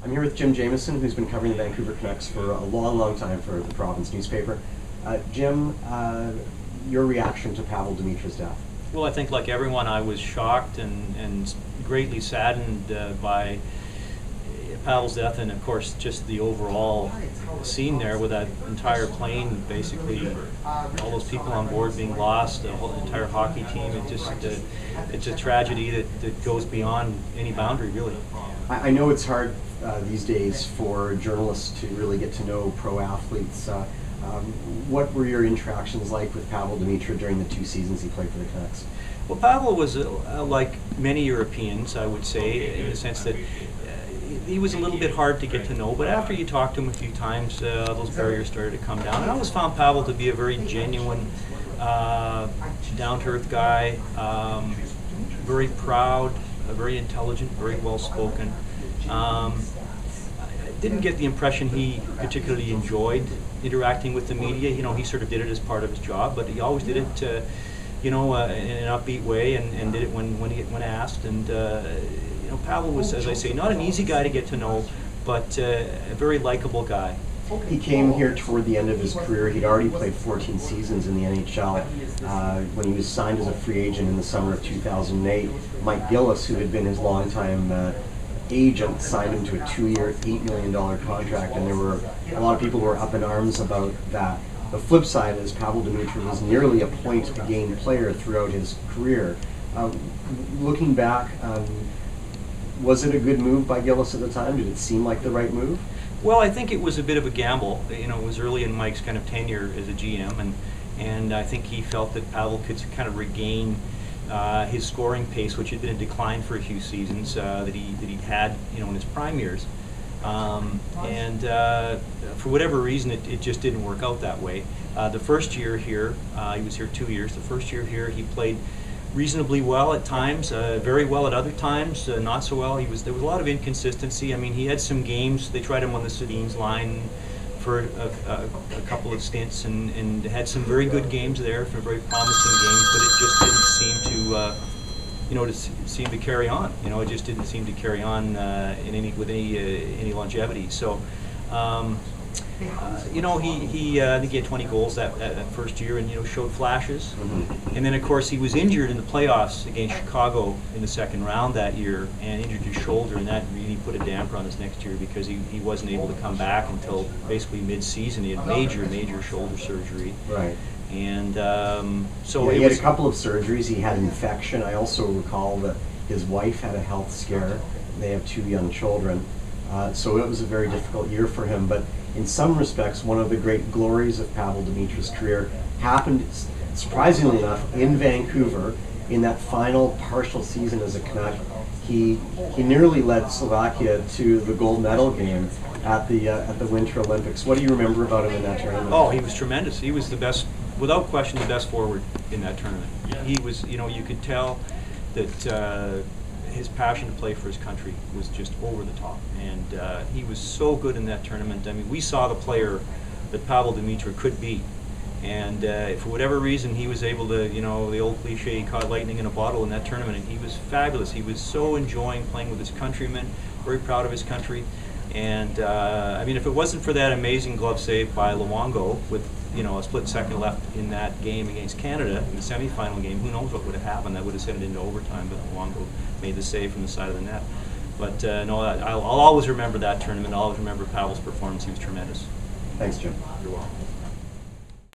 I'm here with Jim Jamieson, who's been covering the Vancouver Canucks for a long, long time for the Province newspaper. Jim, your reaction to Pavol Demitra's death? Well, I think like everyone, I was shocked and greatly saddened by Pavel's death, and of course just the overall scene there with that entire plane, basically all those people on board being lost, the whole entire hockey team. It's a tragedy that goes beyond any boundary, really. I know it's hard these days for journalists to really get to know pro athletes. What were your interactions like with Pavol Demitra during the 2 seasons he played for the Canucks? Well, Pavol was like many Europeans, I would say, in the sense that he was a little bit hard to get to know, but after you talked to him a few times, those barriers started to come down. And I always found Pavol to be a very genuine, down-to-earth guy, very proud, very intelligent, very well-spoken. I didn't get the impression he particularly enjoyed interacting with the media. You know, he sort of did it as part of his job, but he always did it, you know, in an upbeat way, and did it when asked. And you know, Pavol was, as I say, not an easy guy to get to know, but a very likable guy. He came here toward the end of his career. He'd already played 14 seasons in the NHL. When he was signed as a free agent in the summer of 2008, Mike Gillis, who had been his longtime agent, signed him to a 2-year, $8 million contract, and there were a lot of people who were up in arms about that. The flip side is Pavol Demitra was nearly a point-a-game player throughout his career. Looking back, was it a good move by Gillis at the time? Did it seem like the right move? Well, I think it was a bit of a gamble. You know, it was early in Mike's kind of tenure as a GM, and I think he felt that Pavol could kind of regain his scoring pace, which had been in decline for a few seasons that he had, you know, in his prime years. For whatever reason, it just didn't work out that way. The first year here, he was here 2 years. The first year here, he played reasonably well at times, very well at other times, not so well. There was a lot of inconsistency. I mean, he had some games. They tried him on the Sedin's line for a couple of stints, and had some very good games there, for very promising games, but it just didn't seem to, you know, seem to carry on. You know, it just didn't seem to carry on with any longevity. So. You know, I think he had 20 goals that first year, and, you know, showed flashes. Mm-hmm. And then, of course, he was injured in the playoffs against Chicago in the second round that year, and injured his shoulder, and that really put a damper on his next year, because he wasn't able to come back until basically mid-season. He had major shoulder surgery. Right. And so yeah, he had a couple of surgeries. He had infection. I also recall that his wife had a health scare. They have 2 young children. So it was a very difficult year for him, but in some respects, one of the great glories of Pavol Demitra's career happened, surprisingly enough, in Vancouver in that final partial season as a Canuck. He nearly led Slovakia to the gold medal game at the Winter Olympics. What do you remember about him in that tournament? Oh, he was tremendous. He was the best, without question, the best forward in that tournament. He was, you know, you could tell that his passion to play for his country was just over the top, and he was so good in that tournament. I mean, we saw the player that Pavol Demitra could be, and for whatever reason, he was able to, you know, the old cliche, he caught lightning in a bottle in that tournament, and he was fabulous. He was so enjoying playing with his countrymen, very proud of his country, and I mean, if it wasn't for that amazing glove save by Luongo with, you know, a split second left in that game against Canada in the semifinal game, who knows what would have happened? That would have sent it into overtime, but Luongo made the save from the side of the net. But no, I'll always remember that tournament. I'll always remember Pavel's performance. He was tremendous. Thanks, Jim. You're welcome.